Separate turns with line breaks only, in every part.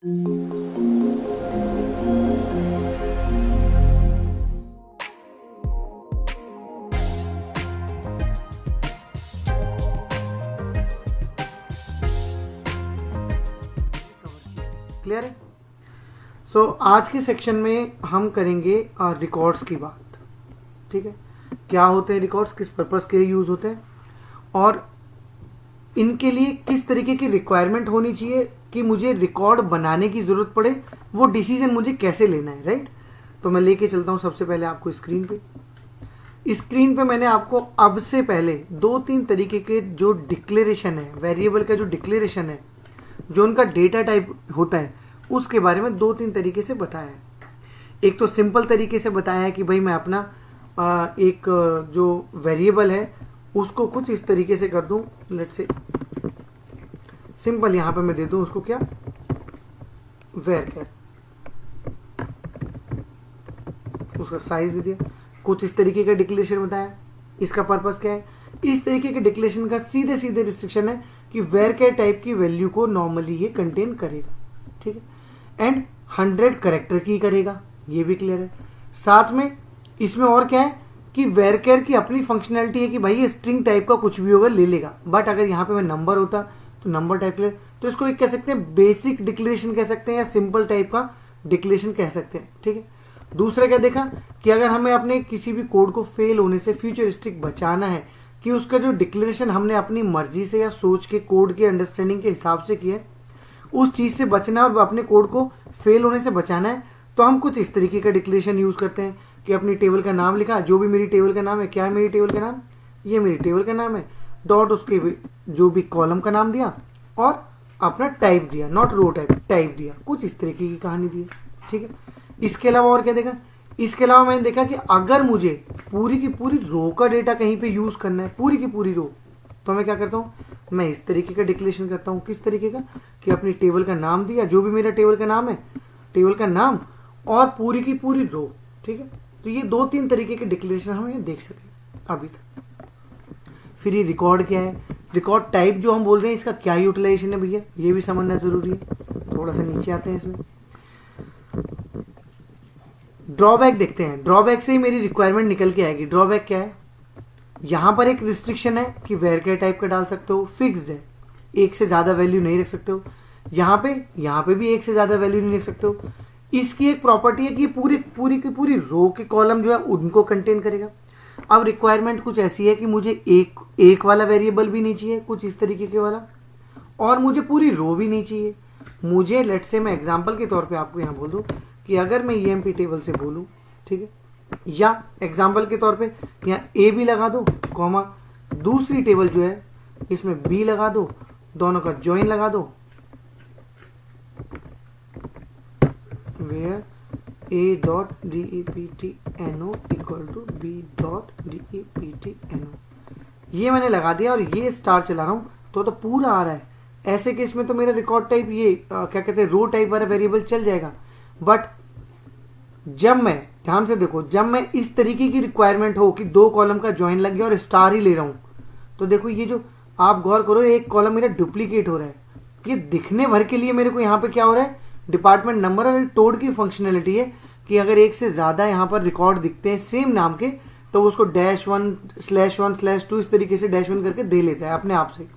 Clear है? सो आज के सेक्शन में हम करेंगे रिकॉर्ड्स की बात। ठीक है, क्या होते हैं रिकॉर्ड्स, किस पर्पस के लिए यूज होते हैं और इनके लिए किस तरीके की रिक्वायरमेंट होनी चाहिए कि मुझे रिकॉर्ड बनाने की जरूरत पड़े, वो डिसीजन मुझे कैसे लेना है। राइट, तो मैं लेके चलता हूं सबसे पहले आपको स्क्रीन पे मैंने आपको अब से पहले 2-3 तरीके के जो डिक्लेरेशन है, वेरिएबल का जो डिक्लेरेशन है, जो उनका डेटा टाइप होता है, उसके बारे में 2-3 तरीके से बताया है। एक तो सिंपल तरीके से बताया है कि भाई मैं अपना एक जो वेरिएबल है उसको कुछ इस तरीके से कर दूं, लेट्स से सिंपल यहां पे मैं दे दूं उसको क्या, var, उसका साइज दे दिया, कुछ इस तरीके का डिक्लेरेशन बताया। इसका पर्पस क्या है? इस तरीके के डिक्लेरेशन का सीधे सीधे रिस्ट्रिक्शन है कि var टाइप की वैल्यू को नॉर्मली ये कंटेन करेगा। ठीक है, एंड 100 कैरेक्टर की करेगा, ये भी क्लियर है। साथ में इसमें और क्या है कि var की अपनी फंक्शनैलिटी है कि भाई ये स्ट्रिंग टाइप का कुछ भी होगा ले लेगा, बट अगर यहाँ पे मैं नंबर होता तो नंबर टाइप ले, तो इसको एक कह सकते हैं बेसिक डिक्लेरेशन कह सकते हैं या सिंपल टाइप का डिक्लेरेशन कह सकते हैं। ठीक है, दूसरा क्या देखा कि अगर हमें अपने किसी भी कोड को फेल होने से फ्यूचरिस्टिक बचाना है, कि उसका जो डिक्लेरेशन हमने अपनी मर्जी से या सोच के कोड के अंडरस्टैंडिंग के हिसाब से किया है, उस चीज से बचना है और अपने कोड को फेल होने से बचाना है, तो हम कुछ इस तरीके का डिक्लेरेशन यूज करते हैं कि अपनी टेबल का नाम लिखा, जो भी मेरी टेबल का नाम है, क्या है मेरी टेबल का नाम, ये मेरी टेबल का नाम है, डॉट उसके जो भी कॉलम का नाम दिया और अपना टाइप दिया, नॉट रो टाइप दिया, कुछ इस तरीके की कहानी दी। ठीक है, इसके अलावा और क्या देखा? इसके अलावा मैंने देखा कि अगर मुझे पूरी की पूरी रो का डेटा कहीं पे यूज करना है, पूरी की पूरी रो, तो मैं क्या करता हूँ, मैं इस तरीके का डिक्लेरेशन करता हूँ। किस तरीके का? कि अपनी टेबल का नाम दिया, जो भी मेरा टेबल का नाम है, टेबल का नाम और पूरी की पूरी रो। ठीक है, तो ये 2-3 तरीके के डिक्लेरेशन हम ये देख सके अभी तक। फिर ये रिकॉर्ड क्या है, रिकॉर्ड टाइप जो हम बोल रहे हैं, इसका क्या यूटिलाइजेशन है भैया, ये भी समझना जरूरी है। थोड़ा सा नीचे आते हैं, इसमें ड्रॉबैक देखते हैं। ड्रॉबैक से ही मेरी रिक्वायरमेंट निकल के आएगी। ड्रॉबैक क्या है? यहां पर एक रिस्ट्रिक्शन है कि var टाइप का डाल सकते हो, फिक्स्ड है, एक से ज्यादा वैल्यू नहीं रख सकते हो। यहां पे भी एक से ज्यादा वैल्यू नहीं रख सकते हो। इसकी एक प्रॉपर्टी है कि पूरी की पूरी रो के कॉलम जो है उनको कंटेन करेगा। अब रिक्वायरमेंट कुछ ऐसी है कि मुझे एक वाला वेरिएबल भी नहीं चाहिए, कुछ इस तरीके के वाला, और मुझे पूरी रो भी नहीं चाहिए। मुझे लेट्स से मैं एग्जांपल के तौर पे आपको यहां बोल दूं कि अगर मैं emp टेबल से बोलूं, ठीक है, या एग्जांपल के तौर पे यहाँ a भी लगा दो, कॉमा दूसरी टेबल जो है इसमें b लगा दो, दोनों का ज्वाइन लगा दो, where a.deptno equal to b.deptno, ये मैंने लगा दिया और ये स्टार चला रहा हूं तो पूरा आ रहा है। ऐसे केस में तो मेरा रिकॉर्ड टाइप ये क्या कहते हैं, रो टाइप वाला वेरिएबल चल जाएगा। बट जब मैं, ध्यान से देखो, जब मैं इस तरीके की रिक्वायरमेंट हो कि 2 कॉलम का ज्वाइन लग गया और स्टार ही ले रहा हूं, तो देखो ये जो आप गौर करो, एक कॉलम मेरा डुप्लीकेट हो रहा है। ये दिखने भर के लिए मेरे को यहाँ पे क्या हो रहा है, डिपार्टमेंट नंबर और टोड की फंक्शनैलिटी है कि अगर एक से ज्यादा यहाँ पर रिकॉर्ड दिखते हैं सेम नाम के, तो उसको -1/1/2 इस तरीके से -1 करके दे लेता है अपने आप से।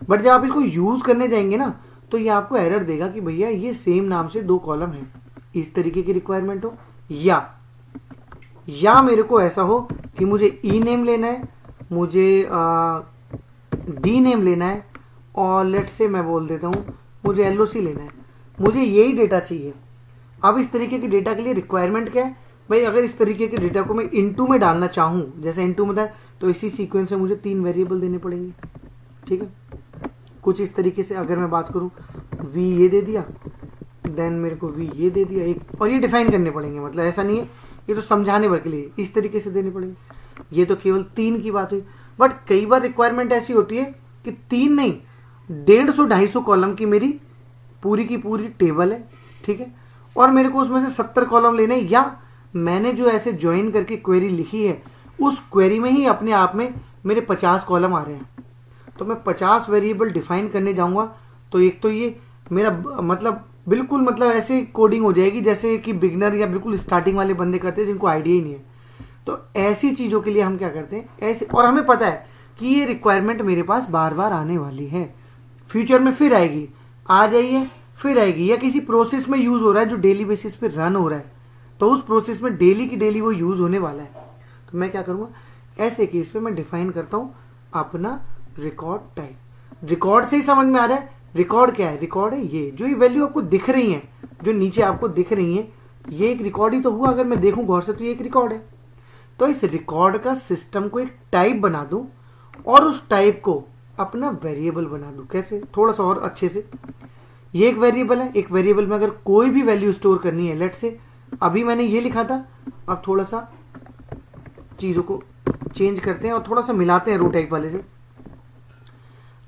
बट जब आप इसको यूज करने जाएंगे ना, तो ये आपको एरर देगा कि भैया ये सेम नाम से 2 कॉलम है। इस तरीके की रिक्वायरमेंट हो, या मेरे को ऐसा हो कि मुझे ई नेम लेना है, मुझे डी नेम लेना है, और लेट से मैं बोल देता हूं मुझे एलओसी लेना है, मुझे यही डेटा चाहिए। अब इस तरीके के डेटा के लिए रिक्वायरमेंट क्या है भाई, अगर इस तरीके के डेटा को मैं इनटू में डालना चाहूं, जैसे इनटू में था, तो इसी सीक्वेंस में मुझे 3 वेरिएबल देने पड़ेंगे। ठीक है, कुछ इस तरीके से अगर मैं बात करूं, v ये दे दिया, देन मेरे को v ये दे दिया एक, और ये डिफाइन करने पड़ेंगे, मतलब ऐसा नहीं है, ये तो समझाने भर के लिए इस तरीके से देने पड़ेंगे। ये तो केवल 3 की बात हुई। बट कई बार रिक्वायरमेंट ऐसी होती है कि 3 नहीं, 150-250 कॉलम की मेरी पूरी की पूरी टेबल है। ठीक है, और मेरे को उसमें से 70 कॉलम लेने, या मैंने जो ऐसे ज्वाइन करके क्वेरी लिखी है, उस क्वेरी में ही अपने आप में मेरे 50 कॉलम आ रहे हैं, तो मैं 50 वेरिएबल डिफाइन करने जाऊंगा, तो एक तो ये मेरा मतलब बिल्कुल मतलब ऐसे कोडिंग हो जाएगी जैसे कि बिगनर या बिल्कुल स्टार्टिंग वाले बंदे करते हैं जिनको आइडिया ही नहीं है। तो ऐसी चीज़ों के लिए हम क्या करते हैं ऐसे, और हमें पता है कि ये रिक्वायरमेंट मेरे पास बार बार आने वाली है, फ्यूचर में फिर आएगी, आ जाइए फिर आएगी, या किसी प्रोसेस में यूज़ हो रहा है जो डेली बेसिस पे रन हो रहा है, तो उस प्रोसेस में डेली की डेली वो यूज़ होने वाला है। तो मैं क्या करूँगा, ऐसे केस पे मैं डिफाइन करता हूँ अपना रिकॉर्ड टाइप। रिकॉर्ड से ही समझ में आ रहा है रिकॉर्ड क्या है। रिकॉर्ड है ये जो ये वैल्यू आपको दिख रही है, जो नीचे आपको दिख रही है, ये एक रिकॉर्ड ही तो हुआ। अगर मैं देखूं गौर से तो ये एक रिकॉर्ड है। तो इस रिकॉर्ड का सिस्टम को एक टाइप बना दूं और उस टाइप को अपना वेरिएबल बना दूं। कैसे, थोड़ा सा और अच्छे से। ये एक वेरिएबल है, एक वेरिएबल में अगर कोई भी वैल्यू स्टोर करनी है, लेट से अभी मैंने ये लिखा था, अब थोड़ा सा चीजों को चेंज करते हैं और थोड़ा सा मिलाते हैं रो टाइप वाले से।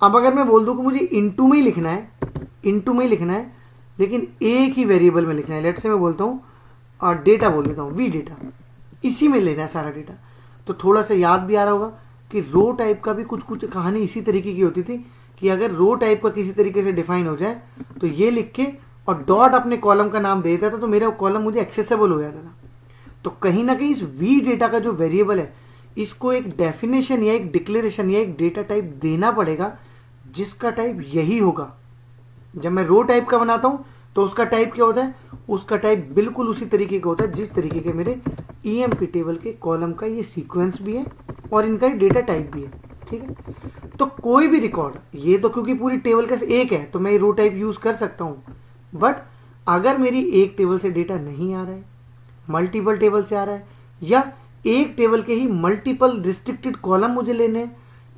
अब अगर मैं बोल दूं कि मुझे इनटू में ही लिखना है, इनटू में ही लिखना है, लेकिन एक ही वेरिएबल में लिखना है, लेट से मैं बोलता हूँ और डेटा बोल देता हूँ, वी डेटा, इसी में लेना है सारा डेटा। तो थोड़ा सा याद भी आ रहा होगा कि रो टाइप का भी कुछ कुछ कहानी इसी तरीके की होती थी कि अगर रो टाइप का किसी तरीके से डिफाइन हो जाए तो ये लिख के और डॉट अपने कॉलम का नाम दे देता था, तो मेरा कॉलम मुझे एक्सेसिबल हो जाता था। तो कहीं ना कहीं इस वी डेटा का जो वेरिएबल है, इसको एक डेफिनेशन या एक डिक्लेरेशन या एक डेटा टाइप देना पड़ेगा जिसका टाइप यही होगा। जब मैं रो टाइप का बनाता हूं तो उसका टाइप क्या होता है, उसका टाइप बिल्कुल उसी तरीके का होता है जिस तरीके के मेरे ईएमपी टेबल के कॉलम का ये सीक्वेंस भी है और इनका डेटा टाइप भी है। ठीक है, तो कोई भी रिकॉर्ड, ये तो क्योंकि पूरी टेबल का एक है तो मैं रो टाइप यूज कर सकता हूं। बट अगर मेरी एक टेबल से डेटा नहीं आ रहा है, मल्टीपल टेबल से आ रहा है, या एक टेबल के ही मल्टीपल रिस्ट्रिक्टेड कॉलम मुझे लेने हैं,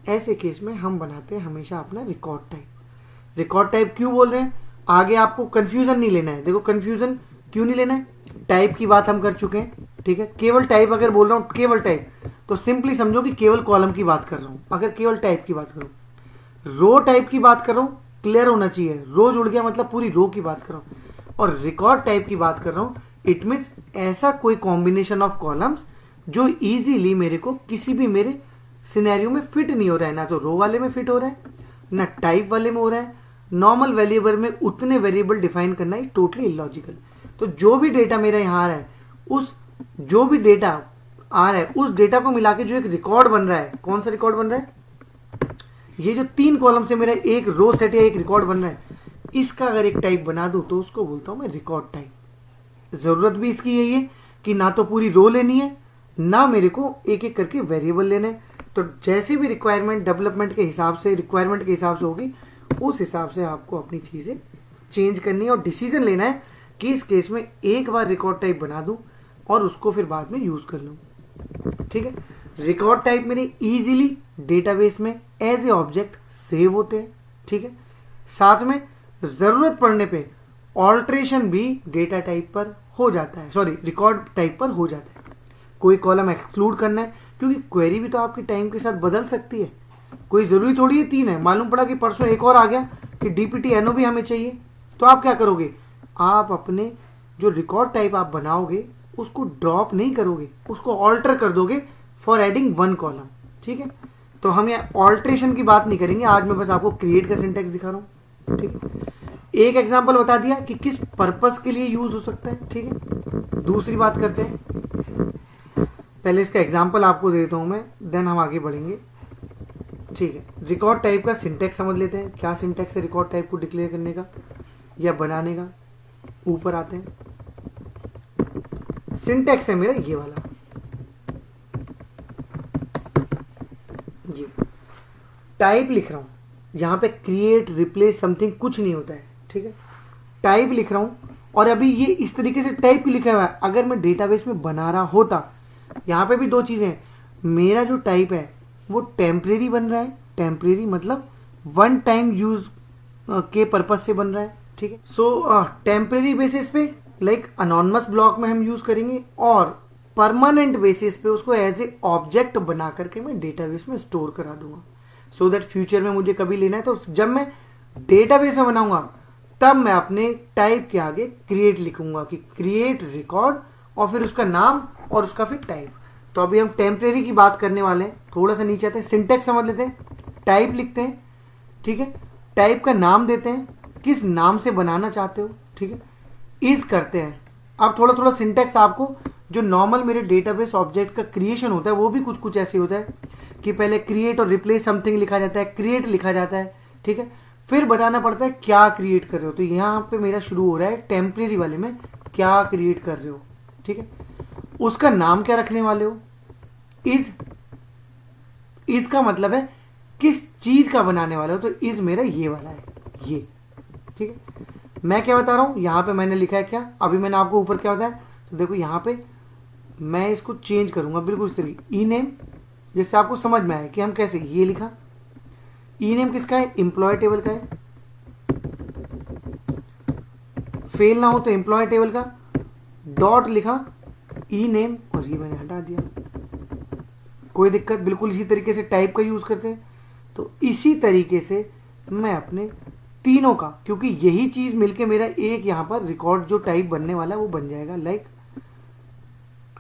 ऐसे केस में हम बनाते हैं हमेशा अपना रिकॉर्ड टाइप। रिकॉर्ड टाइप क्यों बोल रहे हैं, आगे आपको कंफ्यूजन नहीं लेना है। देखो कंफ्यूजन क्यों नहीं लेना है, टाइप की बात हम कर चुके हैं। ठीक है, केवल टाइप अगर बोल रहा हूं, केवल टाइप, तो सिंपली समझो कि केवल कॉलम की बात कर रहा हूं। अगर केवल टाइप की बात करूं, रो टाइप की बात कर रहा हूं, क्लियर होना चाहिए, रो जुड़ गया मतलब पूरी रो की बात कर रहा हूं। और रिकॉर्ड टाइप की बात कर रहा हूं, इट मीन्स ऐसा कोई कॉम्बिनेशन ऑफ कॉलम्स जो इजीली मेरे को किसी भी मेरे सिनेरियो में फिट नहीं हो रहा है, ना तो रो वाले में फिट हो रहा है, ना टाइप वाले में हो रहा है। नॉर्मल वेरिएबल में उतने वेरिएबल डिफाइन करना ही टोटली इलॉजिकल। तो जो भी डेटा मेरा यहाँ आ रहा है, उस जो भी डेटा आ रहा है उस डेटा को मिला के जो एक रिकॉर्ड बन रहा है, कौन सा रिकॉर्ड बन रहा है, ये जो 3 कॉलम से मेरा एक रो सेट या एक रिकॉर्ड बन रहा है, इसका अगर एक टाइप बना दूं तो उसको बोलता हूं मैं रिकॉर्ड टाइप। जरूरत भी इसकी यही है कि ना तो पूरी रो लेनी है, ना मेरे को एक एक करके वेरिएबल लेने हैं। तो जैसे भी रिक्वायरमेंट डेवलपमेंट के हिसाब से, रिक्वायरमेंट के हिसाब से होगी, उस हिसाब से आपको अपनी चीजें चेंज करनी है और डिसीजन लेना है कि इस केस में एक बार रिकॉर्ड टाइप बना दूं और उसको फिर बाद में यूज कर लूं। ठीक है, रिकॉर्ड टाइप मेरे इजीली डेटाबेस में एज ए ऑब्जेक्ट सेव होते हैं। ठीक है, साथ में जरूरत पड़ने पे ऑल्ट्रेशन भी डेटा टाइप पर हो जाता है, सॉरी रिकॉर्ड टाइप पर हो जाता है। कोई कॉलम एक्सक्लूड करना है, क्योंकि क्वेरी भी तो आपकी टाइम के साथ बदल सकती है, कोई जरूरी थोड़ी है 3 है। मालूम पड़ा कि परसों एक और आ गया कि डीपीटी एनओ भी हमें चाहिए, तो आप क्या करोगे, आप अपने जो रिकॉर्ड टाइप आप बनाओगे उसको ड्रॉप नहीं करोगे, उसको ऑल्टर कर दोगे फॉर एडिंग 1 कॉलम। ठीक है, तो हम यहाँ ऑल्ट्रेशन की बात नहीं करेंगे, आज मैं बस आपको क्रिएट का सिंटेक्स दिखा रहा हूँ। ठीक है, एक एग्जांपल बता दिया कि किस पर्पस के लिए यूज हो सकता है। ठीक है, दूसरी बात करते हैं, पहले इसका एग्जांपल आपको दे देता हूं मैं, देन हम आगे बढ़ेंगे। ठीक है, रिकॉर्ड टाइप का सिंटेक्स समझ लेते हैं, क्या सिंटेक्स है रिकॉर्ड टाइप को डिक्लेयर करने का या बनाने का। ऊपर आते हैं, सिंटेक्स है मेरा ये वाला, ये टाइप लिख रहा हूं, यहां पे क्रिएट रिप्लेस समथिंग कुछ नहीं होता है। ठीक है, टाइप लिख रहा हूं और अभी ये इस तरीके से टाइप क्यों लिखा हुआ है, अगर मैं डेटाबेस में बना रहा होता, यहां पे भी 2 चीजें हैं, मेरा जो टाइप है वो टेम्परेरी बन रहा है, टेम्परेरी मतलब 1 टाइम यूज के पर्पज से बन रहा है। ठीक है, सो टेम्परेरी बेसिस पे लाइक अनोनिमस ब्लॉक में हम यूज करेंगे, और परमानेंट बेसिस पे उसको एज ए ऑब्जेक्ट बना करके मैं डेटाबेस में स्टोर करा दूंगा, सो दैट फ्यूचर में मुझे कभी लेना है तो जब मैं डेटाबेस में बनाऊंगा तब मैं अपने टाइप के आगे क्रिएट लिखूंगा कि क्रिएट रिकॉर्ड और फिर उसका नाम और उसका फिर टाइप। तो अभी हम टेम्परेरी की बात करने वाले हैं, थोड़ा सा नीचे आते हैं, सिंटेक्स समझ लेते हैं। टाइप लिखते हैं, ठीक है, टाइप का नाम देते हैं, किस नाम से बनाना चाहते हो। ठीक है, इज करते हैं। अब थोड़ा थोड़ा सिंटेक्स आपको, जो नॉर्मल मेरे डेटाबेस ऑब्जेक्ट का क्रिएशन होता है वो भी कुछ कुछ ऐसे होता है कि पहले क्रिएट और रिप्लेस समथिंग लिखा जाता है, क्रिएट लिखा जाता है, ठीक है, फिर बताना पड़ता है क्या क्रिएट कर रहे हो। तो यहाँ पे मेरा शुरू हो रहा है टेम्परेरी वाले में क्या क्रिएट कर रहे हो, ठीक है, उसका नाम क्या रखने वाले हो। इज का मतलब है किस चीज का बनाने वाले हो, तो इज मेरा ये वाला है, ये, ठीक है। मैं क्या बता रहा हूं, यहां पे मैंने लिखा है क्या, अभी मैंने आपको ऊपर क्या बताया, तो देखो यहां पे मैं इसको चेंज करूंगा बिल्कुल इस तरीके, ई नेम, जिससे आपको समझ में आए कि हम कैसे, ये लिखा, ई नेम किसका है, एम्प्लॉय टेबल का है, फेल ना हो तो एम्प्लॉय टेबल का, डॉट लिखा ई नेम, और ये मैंने हटा दिया, कोई दिक्कत, बिल्कुल इसी तरीके से टाइप का यूज करते हैं। तो इसी तरीके से मैं अपने तीनों का, क्योंकि यही चीज मिलके मेरा एक यहां पर रिकॉर्ड जो टाइप बनने वाला है वो बन जाएगा। लाइक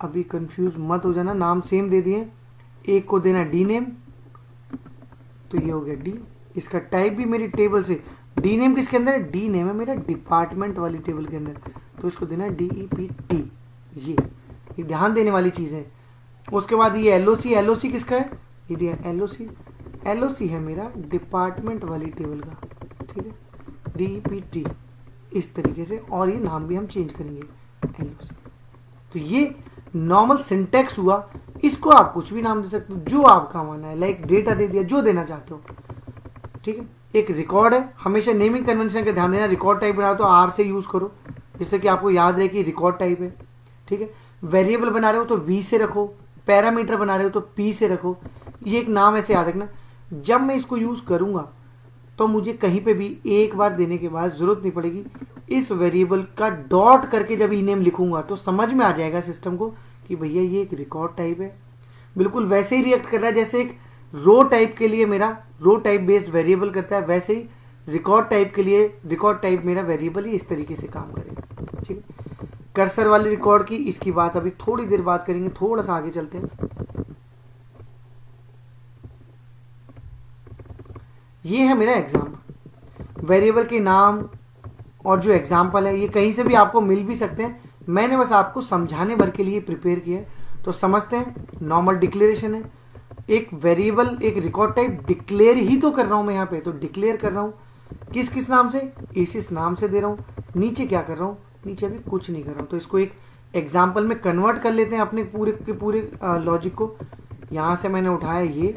अभी कंफ्यूज मत हो जाना, नाम सेम दे दिए, एक को देना डी नेम, तो ये हो गया डी, इसका टाइप भी मेरी टेबल से, डी नेम किसके अंदर है, डी नेम है मेरा डिपार्टमेंट वाली टेबल के अंदर, तो इसको देना DEPT, ये ध्यान देने वाली चीज है। उसके बाद ये एलओसी, एलओसी किसका है, ये दिया एलओसी, एलओसी है मेरा डिपार्टमेंट वाली टेबल का, ठीक है, DEPT इस तरीके से, और ये नाम भी हम चेंज करेंगे एलओसी। तो ये नॉर्मल सिंटेक्स हुआ, इसको आप कुछ भी नाम दे सकते हो जो आपका माना है, लाइक डेटा दे दिया, जो देना चाहते हो, ठीक है। एक रिकॉर्ड है, हमेशा नेमिंग कन्वेंशन का ध्यान देना, रिकॉर्ड टाइप बना तो आर से यूज करो, जिससे कि आपको याद रहे कि रिकॉर्ड टाइप है, ठीक है। वेरिएबल बना रहे हो तो वी से रखो, पैरामीटर बना रहे हो तो पी से रखो, ये एक नाम ऐसे याद रखना। जब मैं इसको यूज करूंगा तो मुझे कहीं पे भी एक बार देने के बाद जरूरत नहीं पड़ेगी, इस वेरिएबल का डॉट करके जब ई नेम लिखूंगा तो समझ में आ जाएगा सिस्टम को कि भैया ये एक रिकॉर्ड टाइप है। बिल्कुल वैसे ही रिएक्ट कर रहा है जैसे एक रो टाइप के लिए मेरा रो टाइप बेस्ड वेरिएबल करता है, वैसे ही रिकॉर्ड टाइप के लिए रिकॉर्ड टाइप मेरा वेरिएबल ही इस तरीके से काम करेगा, ठीक है। कर्सर वाले रिकॉर्ड की इसकी बात अभी थोड़ी देर बात करेंगे, थोड़ा सा आगे चलते हैं। ये है मेरा एग्जाम्पल, वेरिएबल के नाम और जो एग्जाम्पल है ये कहीं से भी आपको मिल भी सकते हैं, मैंने बस आपको समझाने भर के लिए प्रिपेयर किया है। तो समझते हैं, नॉर्मल डिक्लेरेशन है, एक वेरिएबल एक रिकॉर्ड टाइप डिक्लेयर ही तो कर रहा हूं मैं यहाँ पे, तो डिक्लेयर कर रहा हूं किस किस नाम से, इस नाम से दे रहा हूं। नीचे क्या कर रहा हूं, नीचे अभी कुछ नहीं कर रहा हूं, तो इसको एक एग्जाम्पल में कन्वर्ट कर लेते हैं अपने पूरे के पूरे लॉजिक को। यहां से मैंने उठाया, ये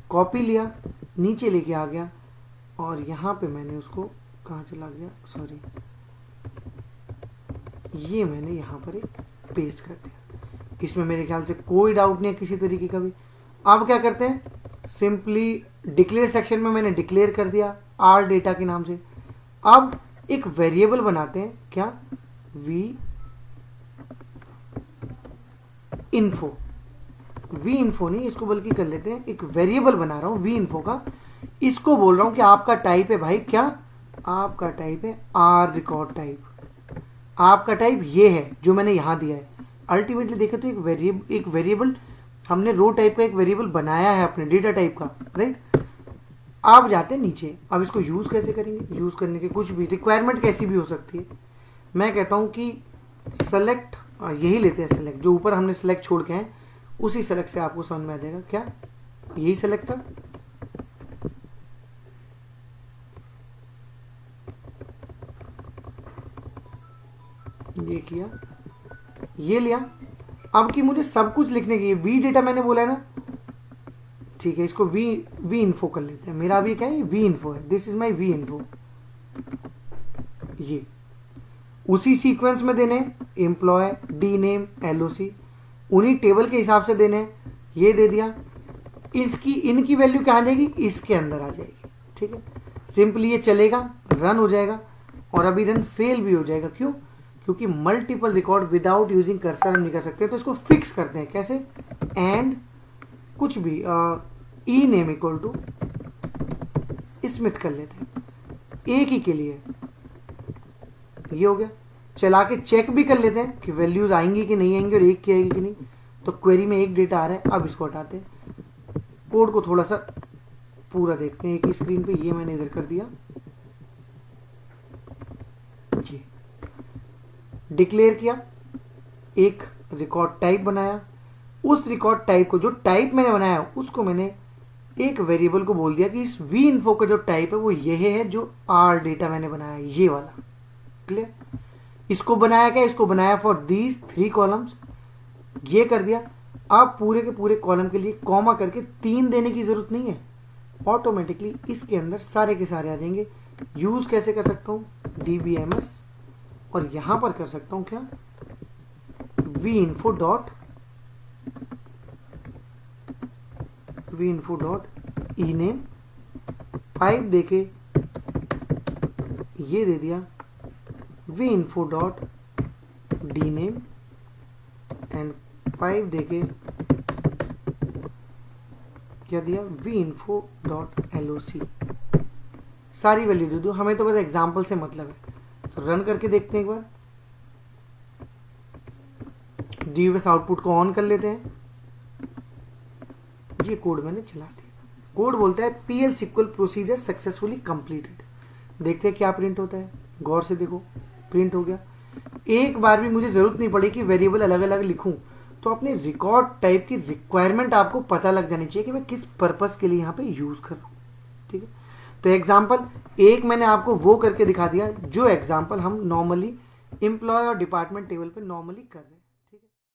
कॉपी लिया, नीचे लेके आ गया, और यहां पे मैंने उसको कहां चला गया, सॉरी, ये मैंने यहां पर एक पेस्ट कर दिया। इसमें मेरे ख्याल से कोई डाउट नहीं है किसी तरीके का भी। अब क्या करते हैं, सिंपली डिक्लेयर सेक्शन में मैंने डिक्लेयर कर दिया आर डेटा के नाम से। अब एक वेरिएबल बनाते हैं, क्या, वी इन्फो, वी इन्फो नहीं, इसको बल्कि कर लेते हैं, एक वेरिएबल बना रहा हूं वी इन्फो का, इसको बोल रहा हूं कि आपका टाइप है भाई क्या, आपका टाइप है आर रिकॉर्ड टाइप, आपका टाइप ये है जो मैंने यहां दिया है। अल्टीमेटली देखें तो एक वेरिएबल हमने रो टाइप का एक वेरिएबल बनाया है अपने डेटा टाइप का, राइट। आप जाते हैं नीचे, अब इसको यूज कैसे करेंगे, यूज करने के कुछ भी रिक्वायरमेंट कैसी भी हो सकती है। मैं कहता हूं कि सेलेक्ट, यही लेते हैं सेलेक्ट, जो ऊपर हमने सेलेक्ट छोड़ के हैं उसी सेलेक्ट से आपको समझ में आ जाएगा, क्या यही सेलेक्ट था, ये किया, ये लिया। अब कि मुझे सब कुछ लिखने की, वी डेटा मैंने बोला है ना, ठीक है, इसको वी इन्फो कर लेते हैं। मेरा अभी क्या है, वी इन्फो है, this is my V info. ये उसी सीक्वेंस में देने, एम्प्लॉय, डी नेम, एलओसी, उन्हीं टेबल के हिसाब से देने, ये दे दिया। इसकी इनकी वैल्यू क्या आ जाएगी, इसके अंदर आ जाएगी, ठीक है। सिंपली ये चलेगा, रन हो जाएगा, और अभी रन फेल भी हो जाएगा। क्यों, क्योंकि multiple record without using cursor हम नहीं कर सकते। तो इसको फिक्स करते हैं कैसे, एंड कुछ भी ई नेम इक्वल टू स्मिथ कर लेते हैं, एक ही के लिए, ये हो गया। चला के चेक भी कर लेते हैं कि वैल्यूज आएंगी कि नहीं आएंगी और एक की आएगी कि नहीं। तो क्वेरी में एक डेटा आ रहा है, अब इसको हटाते हैं, कोड को थोड़ा सा पूरा देखते हैं एक ही स्क्रीन पे। ये मैंने इधर कर दिया, ये डिक्लेयर किया, एक रिकॉर्ड टाइप बनाया, उस रिकॉर्ड टाइप को, जो टाइप मैंने बनाया उसको मैंने एक वेरिएबल को बोल दिया कि इस वी इन्फो का जो टाइप है वो यह है जो आर डेटा मैंने बनाया, ये वाला। क्लियर? इसको बनाया क्या, इसको बनाया फॉर दीज 3 कॉलम्स, ये कर दिया। आप पूरे के पूरे कॉलम के लिए कॉमा करके 3 देने की जरूरत नहीं है, ऑटोमेटिकली इसके अंदर सारे के सारे आ जाएंगे। यूज कैसे कर सकता हूं, dbms, और यहां पर कर सकता हूं क्या, vinfo डॉट ename 5 देके ये दे दिया vinfo डॉट dname एंड 5 देके क्या दिया, vinfo डॉट loc। सारी वैल्यू दे दो, हमें तो बस एग्जाम्पल से मतलब है। तो रन करके देखते हैं एक बार, डीवीएस आउटपुट को ऑन कर लेते हैं। ये कोड मैंने चला दिया, कोड बोलता है PLSQL प्रोसीजर सक्सेसफुली कंप्लीटेड। देखते हैं क्या प्रिंट होता है, गौर से देखो, प्रिंट हो गया। एक बार भी मुझे जरूरत नहीं पड़ी कि वेरिएबल अलग अलग लिखूं, तो अपने रिकॉर्ड टाइप की रिक्वायरमेंट आपको पता लग जानी चाहिए कि मैं किस पर्पस के लिए यहाँ पे यूज कर रहा हूँ। ठीक है, तो एग्जाम्पल एक मैंने आपको वो करके दिखा दिया जो एग्जाम्पल हम नॉर्मली एम्प्लॉय और डिपार्टमेंट टेबल पे नॉर्मली कर रहे हैं।